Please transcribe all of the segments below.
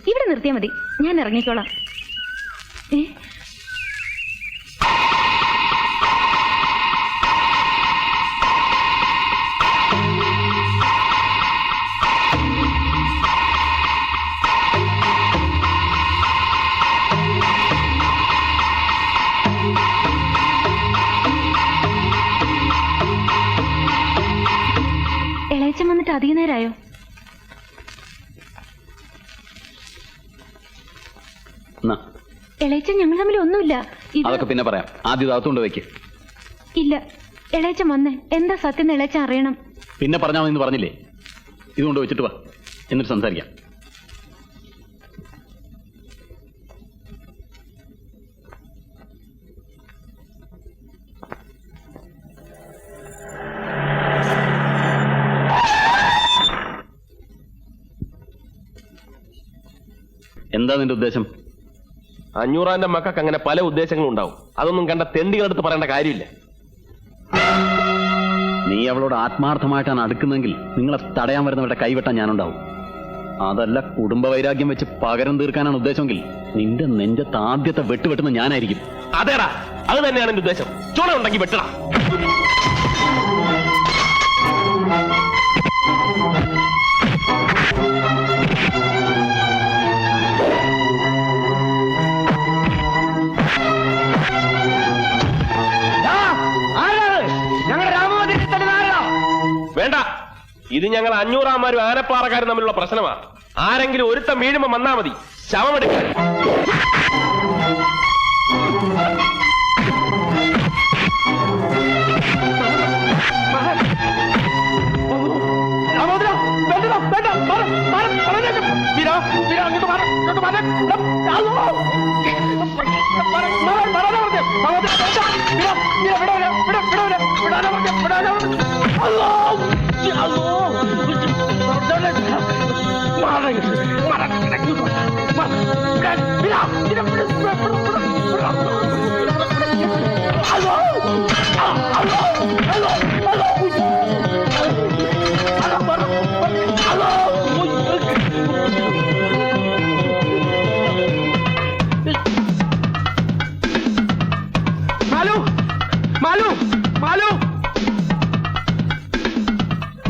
ഇവിടെ നിർത്തിയാ മതി, ഞാൻ ഇറങ്ങിക്കോളാം. ഇളയച്ചൻ വന്നിട്ട് അധിക നേരമായോ? ഇളയച്ചൻ ഞങ്ങൾ തമ്മിൽ ഒന്നുമില്ല. അതൊക്കെ പിന്നെ പറയാം, ആദ്യം അകത്തുകൊണ്ട് വെക്ക്. ഇല്ല, ഇളയച്ചൻ വന്നേ, എന്താ സത്യം ഇളയച്ചൻ അറിയണം. പിന്നെ പറഞ്ഞാൽ പറഞ്ഞില്ലേ, ഇതുകൊണ്ട് വെച്ചിട്ട് വാ, എന്നിട്ട് സംസാരിക്കാം. എന്താ നിന്റെ ഉദ്ദേശം? അഞ്ഞൂറാന്റെ മക്കൾക്ക് അങ്ങനെ പല ഉദ്ദേശങ്ങളും ഉണ്ടാവും. അതൊന്നും കണ്ട തെണ്ടികളെടുത്ത് പറയേണ്ട കാര്യമില്ല. നീ അവളോട് ആത്മാർത്ഥമായിട്ടാണ് അടുക്കുന്നെങ്കിൽ നിങ്ങളെ തടയാൻ വരുന്നവരുടെ കൈവെട്ടാൻ ഞാനുണ്ടാവും. അതല്ല കുടുംബ വൈരാഗ്യം വെച്ച് പകരം തീർക്കാനാണ് ഉദ്ദേശമെങ്കിൽ നിന്റെ നെഞ്ചത്ത് ആദ്യത്തെ വെട്ടുവെട്ടുന്ന ഞാനായിരിക്കും. അതേടാ, അത് തന്നെയാണ് എന്റെ ഉദ്ദേശം. ചുണ ഉണ്ടെങ്കിൽ വെട്ടടാ. വേണ്ട, ഇത് ഞങ്ങൾ അഞ്ഞൂറാമാരും ആനപ്പാറക്കാരും തമ്മിലുള്ള പ്രശ്നമാണ്. ആരെങ്കിലും ഒരുത്തം വീഴുമ്പോ വന്നാ മതി, ശവമെടുക്കാൻ.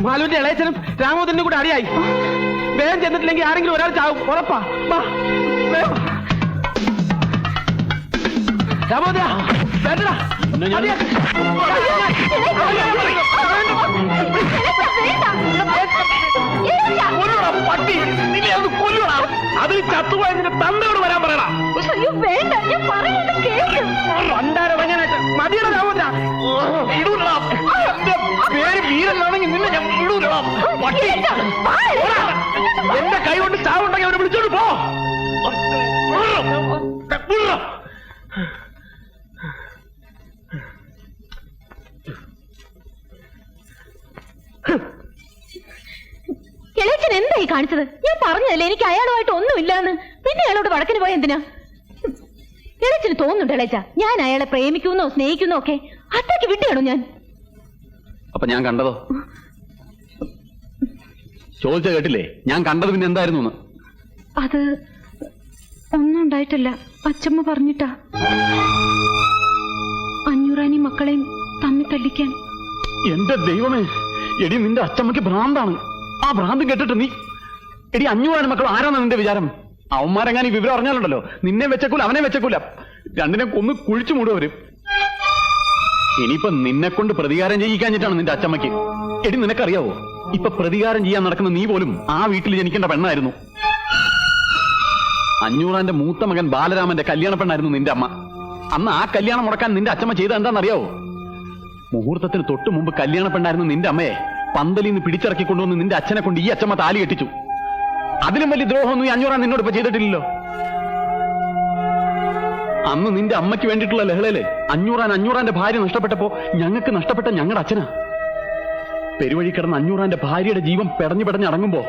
മാലുവിന്റെ ഇളയച്ചനും രാമോദരനും കൂടെ അടിയായി. വേഗം ചെന്നിട്ടില്ലെങ്കിൽ ആരെങ്കിലും ഒരാൾ ചാവും, ഉറപ്പാ. രാമോദര അത് ചത്തുപോയ തന്തയോട് വരാൻ പറയണം. മതിയുടെ രാമോദര പേര് വീരനാണെങ്കിൽ നിന്നെ ഞാൻ വിടൂലടാ. എന്റെ കൈ കൊണ്ട് ചാവുണ്ടെങ്കിൽ അവരെ വിളിച്ചോണ്ട് പോ. ഇളയച്ചൻ എന്തായി കാണിച്ചത്? ഞാൻ പറഞ്ഞതല്ലേ എനിക്ക് അയാളുമായിട്ട് ഒന്നുമില്ലാന്ന്. പിന്നെ അയാളോട് വടക്കിന് പോയ എന്തിനാ? ഇളയച്ചന് തോന്നുന്നുണ്ട് ഇളയച്ച ഞാൻ അയാളെ പ്രേമിക്കുന്നോ സ്നേഹിക്കുന്നോ ഒക്കെ. അത്രയ്ക്ക് വിട്ടിയാണോ ഞാൻ? അപ്പൊ ഞാൻ കണ്ടതോ? ചോദിച്ച കേട്ടില്ലേ, ഞാൻ കണ്ടത് പിന്നെ എന്തായിരുന്നു? അത് ഒന്നും ഉണ്ടായിട്ടില്ല, അച്ചമ്മ പറഞ്ഞിട്ടാ. അഞ്ഞൂറാനി മക്കളെയും തമ്മിൽ തല്ലിക്കാൻ. എന്റെ ദൈവമേ, എടി നിന്റെ അച്ചമ്മയ്ക്ക് ഭ്രാന്താണ്. ആ ഭ്രാന്ത് കേട്ടിട്ട് നീ എടി അഞ്ഞൂറാനി മക്കൾ ആരാണ് നിന്റെ വിചാരം? അവന്മാരെങ്ങാനും ഈ വിവരം അറിഞ്ഞാലുണ്ടല്ലോ, നിന്നെ വെച്ചേക്കൂല അവനെ വെച്ചേക്കൂല, രണ്ടിനെ കൊന്ന് കുഴിച്ചു മൂടുവരും. ഇനിയിപ്പൊ നിന്നെ കൊണ്ട് പ്രതികാരം ചെയ്യിക്കാഞ്ഞിട്ടാണ് നിന്റെ അച്ചമ്മയ്ക്ക്. എടി നിനക്കറിയാവോ, ഇപ്പൊ പ്രതികാരം ചെയ്യാൻ നടക്കുന്ന നീ പോലും ആ വീട്ടിൽ ജനിക്കേണ്ട പെണ്ണായിരുന്നു. അഞ്ഞൂറാന്റെ മൂത്ത മകൻ ബാലരാമന്റെ കല്യാണ പെണ്ണായിരുന്നു നിന്റെ അമ്മ. അന്ന് ആ കല്യാണം മുടക്കാൻ നിന്റെ അച്ചമ്മ ചെയ്ത എന്താണെന്നറിയാവോ? മുഹൂർത്തത്തിന് തൊട്ടു മുമ്പ് കല്യാണ പെണ്ണായിരുന്നു നിന്റെ അമ്മയെ പന്തലിൽ നിന്ന് പിടിച്ചിറക്കി കൊണ്ടുവന്ന് നിന്റെ അച്ഛനെ കൊണ്ട് ഈ അച്ചമ്മ താലി കെട്ടിച്ചു. അതിലും വലിയ ദ്രോഹമൊന്നും ഈ അഞ്ഞൂറാൻ നിന്നോട് ഇപ്പൊ ചെയ്തിട്ടില്ലല്ലോ. അന്ന് നിന്റെ അമ്മയ്ക്ക് വേണ്ടിയിട്ടുള്ള ലഹളയില് അഞ്ഞൂറാന്റെ ഭാര്യ നഷ്ടപ്പെട്ടപ്പോ ഞങ്ങൾക്ക് നഷ്ടപ്പെട്ട ഞങ്ങളുടെ അച്ഛനാ. പെരുവഴി കിടന്ന അഞ്ഞൂറാന്റെ ഭാര്യയുടെ ജീവൻ പെടഞ്ഞു പെടഞ്ഞടങ്ങുമ്പോ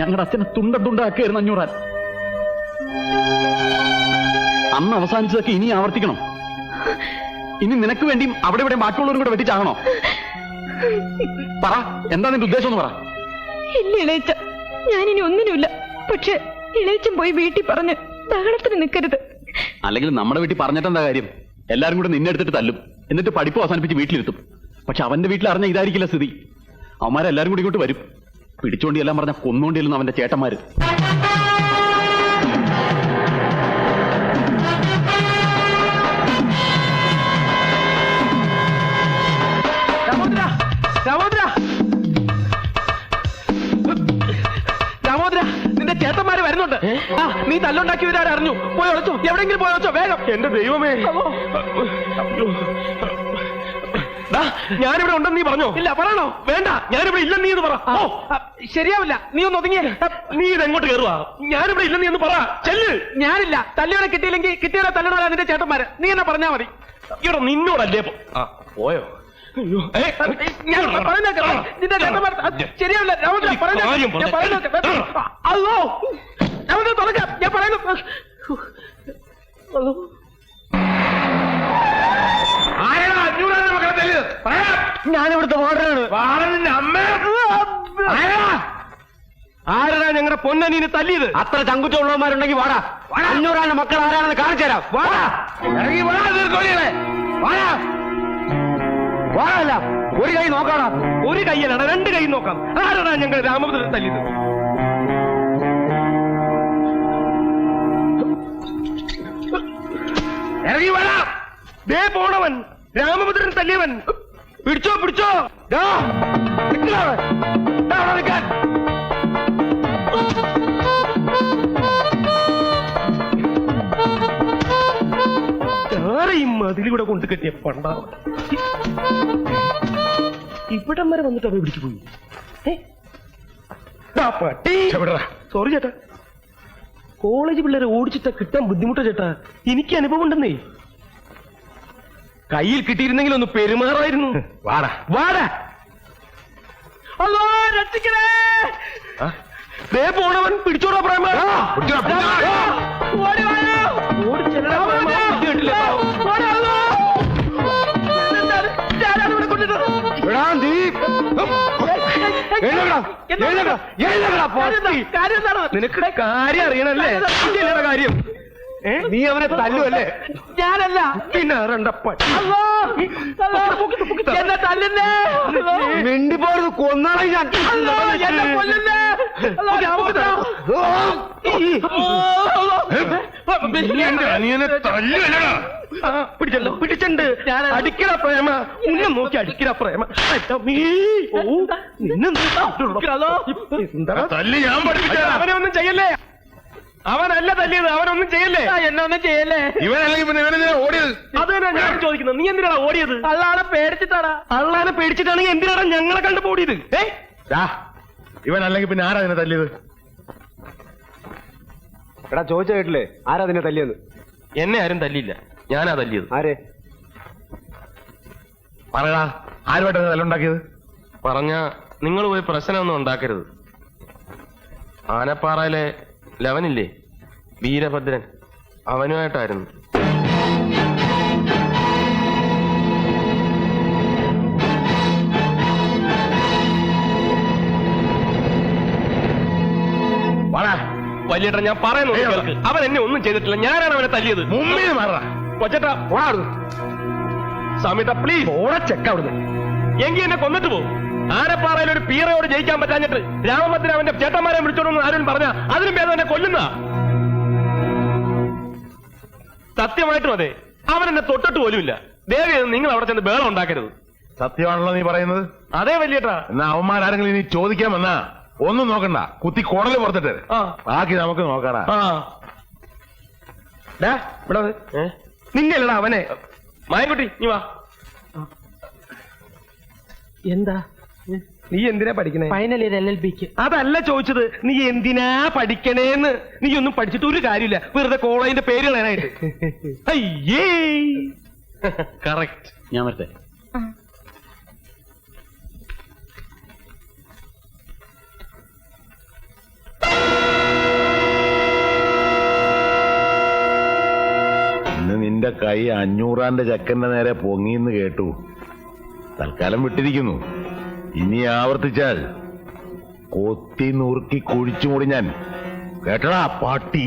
ഞങ്ങളുടെ അച്ഛനെ തുണ്ടാക്കിയായിരുന്നു അഞ്ഞൂറാൻ. അന്ന് അവസാനിച്ചതൊക്കെ ഇനി ആവർത്തിക്കണം. ഇനി നിനക്ക് വേണ്ടിയും അവിടെ ഇവിടെ ബാക്കിയുള്ളവരും കൂടെ വെട്ടിച്ചാകണോ? പറ, എന്താ നിന്റെ ഉദ്ദേശം എന്ന് പറ. ഇല്ല ഇളയച്ച, ഞാനിനി ഒന്നിനുമില്ല. പക്ഷെ ഇളയച്ചൻ പോയി വീട്ടിൽ പറഞ്ഞ് ബഹളത്തിന് നിൽക്കരുത്. അല്ലെങ്കിൽ നമ്മുടെ വീട്ടിൽ പറഞ്ഞിട്ടെന്താ കാര്യം? എല്ലാരും കൂടെ നിന്നെ എടുത്തിട്ട് തല്ലും, എന്നിട്ട് പഠിപ്പ് അവസാനിപ്പിച്ച് വീട്ടിലിരുത്തും. പക്ഷെ അവന്റെ വീട്ടിൽ അറിഞ്ഞ ഇതായിരിക്കില്ല സ്ഥിതി. അവന്മാരെല്ലാരും കൂടി ഇങ്ങോട്ട് വരും. പിടിച്ചോണ്ടി എല്ലാം പറഞ്ഞ കൊന്നോണ്ടിയെല്ലാം അവന്റെ ചേട്ടന്മാര്. നിന്റെ ചേട്ടന്മാര് വരുന്നുണ്ട്. നീ തല്ലുണ്ടാക്കിയവരാരും അറിഞ്ഞു. പോയി ഒളിച്ചോ, എവിടെയെങ്കിലും പോയി ഒളിച്ചോ വേഗം. എന്റെ ദൈവമേ, ഞാനിവിടെ ഉണ്ടെന്ന് നീ പറഞ്ഞോ? ഇല്ല, പറയണോ? വേണ്ട, ഞാനിവിടെ ഇല്ലെന്ന് നീ എന്ന് പറ. ശരിയാവില്ല, നീ ഒന്ന് ഒതുങ്ങിയ. നീ ഇതെങ്ങോട്ട് കയറുവാ? ഞാനിവിടെ ഇല്ലെന്ന് നീ എന്ന് പറ. ചെല്ല്. ഞാനില്ല. തല്ലിയോടെ കിട്ടിയില്ലെങ്കിൽ കിട്ടിയോടെ തല്ലണോരാ നിന്റെ ചേട്ടന്മാര്. നീ എന്നെ പറഞ്ഞാ മതി. ഇവിടെ നിന്നോടല്ലേ പോയോ? ഞാൻ പറയുന്നേക്ക. നിന്റെ ചേട്ടന്മാർ ശരിയാവില്ല. രാമചന്ദ്ര പറയുന്നേക്ക. അല്ലോ, രാമചന്ദ്ര തുറക്കാം. ഞാൻ പറയുന്നു. ഞാനിവിടുത്തെ വാർഡനാണ്. ആരാ ഞങ്ങളുടെ പൊന്നനീനെ തല്ലിയത്? അത്ര ചങ്കുറ്റുള്ളവന്മാരുണ്ടെങ്കിൽ വാടാ. 500 മക്കൾ ആരാണെന്ന് കാണിച്ചു തരാം. വാടാ, ഇറങ്ങി വാടാ. വാടാ, വാടല്ല. ഒരു കൈ നോക്കാടാ. ഒരു കൈയലാണ്, 2 കൈ നോക്കാം. ആരാടാ ഞങ്ങൾ രാമഭദ്രനെ തല്ലിയത്? ഇറങ്ങി വാടാ. ദേ പോണവൻ, രാമഭദ്രൻ തല്ലിയവൻ. പിടിച്ചോ പിടിച്ചോ. ആരെയും മതിലൂടെ കൊണ്ട് കെട്ടിയ പണ്ടാവ ഇവിടം വരെ വന്നിട്ട് അവ പിടിച്ചു പോയി. സോറി ചേട്ടാ, കോളേജ് പിള്ളേരെ ഓടിച്ചിട്ടാ കിട്ടാൻ ബുദ്ധിമുട്ടാ ചേട്ടാ. എനിക്ക് അനുഭവം ഉണ്ടെന്നേ. കയ്യിൽ കിട്ടിയിരുന്നെങ്കിൽ ഒന്ന് പെരുമാറായിരുന്നു. വാടാ, വാടാ. അല്ലോ, രക്ഷിക്കണേ. ദേ പോണവൻ. പിടിച്ചോടാ പ്രേമ. നിനക്ക് കാര്യം അറിയണല്ലേ? കാര്യം നീ അവനെ തല്ലുവല്ലേ? ഞാനല്ല, പിന്നെ രണ്ടപ്പട്ടി. എന്നെ തല്ലുന്നേ. മിണ്ടിപ്പോയത് കൊന്നാളെ ഞാൻ. എന്നെ കൊല്ലുന്നേ. പിടിച്ചല്ലോ, പിടിച്ചിട്ടുണ്ട്. അടിക്കട പ്രേമ. ഉന്നം നോക്കി അടിക്കട പ്രേമ. അവനെ ഒന്നും ചെയ്യല്ലേ. അവനല്ല തല്ലിയത്. അവനൊന്നും ചെയ്യല്ലേ. എന്നെ ഒന്നും ചെയ്യല്ലേ. ഇവനല്ലെങ്കിൽ പിന്നെ ഇവനെന്തിനാ ഓടിയത്? അത് തന്നെ ഞാൻ ചോദിക്കുന്നത്. നീ എന്തിനാണ് ഓടിയത്? അള്ളാനെ പേടിച്ചിട്ടാടാ. അള്ളാനെ പേടിച്ചിട്ടാണെങ്കിൽ എന്തിനാണ് ഞങ്ങളെ കണ്ടു ഓടിയത്? ഇവനല്ലെങ്കിൽ പിന്നെ ആരാ നിന്നെ തല്ലിയത്? എടാ, ചോദിച്ച കേട്ടില്ലേ ആരാ നിന്നെ തല്ലിയത്? എന്നെ ആരും തല്ലിയില്ല, ഞാനാ തല്ലിയത്. ആരെ? പറയടാ, ആരുമായിട്ടാ തല്ലുണ്ടാക്കിയത്? പറഞ്ഞ നിങ്ങൾ പോയി പ്രശ്നമൊന്നും ഉണ്ടാക്കരുത്. ആനപ്പാറയിലെ ലവനില്ലേ, വീരഭദ്രൻ, അവനുമായിട്ടായിരുന്നു. വലിയേട്ടൻ, ഞാൻ പറയുന്നു കേൾക്ക്. അവൻ എന്നെ ഒന്നും ചെയ്തിട്ടില്ല. ഞാനാണ് അവനെ തല്ലിയത്. മുമ്പിൽ മാറാ കൊച്ചേട്ടാ, സമീത പ്ലീസ് ചെക്ക അവിടുന്ന്. എങ്കിൽ എന്നെ കൊന്നിട്ട് പോകും. ആനപ്പാറയിൽ ഒരു പീറയോട് ജയിക്കാൻ പറ്റാഞ്ഞിട്ട് രാമഭദ്രൻ അവന്റെ ചേട്ടന്മാരെ വിളിച്ചോണ്ടെന്ന് ആരും പറഞ്ഞ അതിനും ഭേദം എന്നെ കൊല്ലുന്ന. സത്യമായിട്ടും അതെ, അവൻ എന്നെ തൊട്ടിട്ട് പോലുമില്ല. ദേവി, നിങ്ങൾ അവിടെ ചെന്ന് ബേളം ഉണ്ടാക്കരുത്. സത്യമാണല്ലോ നീ പറയുന്നത്? അതേ വലിയേട്ടാ. എന്നാ അവന്മാരാരെങ്കിലും ഇനി ചോദിക്കാൻ വന്നാ ഒന്നും നോക്കണ്ട, കുത്തി കുടല് പുറത്തിട്ട് ബാക്കി നമുക്ക് നോക്കാടാ. നിന്നെ അല്ലടാ അവനെ. മായൻകുട്ടി, നീ വാ. എന്താ നീ എന്തിനാ പഠിക്കണേ? ഫൈനൽ ഇയർ LLBക്ക്. അതല്ല ചോദിച്ചത്, നീ എന്തിനാ പഠിക്കണേന്ന്. നീ ഒന്നും പഠിച്ചിട്ട് ഒരു കാര്യമില്ല, വെറുതെ കോളേജിന്റെ പേര് കളയാനായിട്ട്. അയ്യേ, കറക്റ്റ്. ഞാൻ വരട്ടെ. ഇന്ന് നിന്റെ കൈ 500 ചക്കന്റെ നേരെ പൊങ്ങിന്ന് കേട്ടു. തൽക്കാലം വിട്ടിരിക്കുന്നു. ഇനി ആവർത്തിച്ചാൽ കൊത്തി നുറുക്കി കുഴിച്ചുമൂടി ഞാൻ. കേട്ടടാ പാട്ടി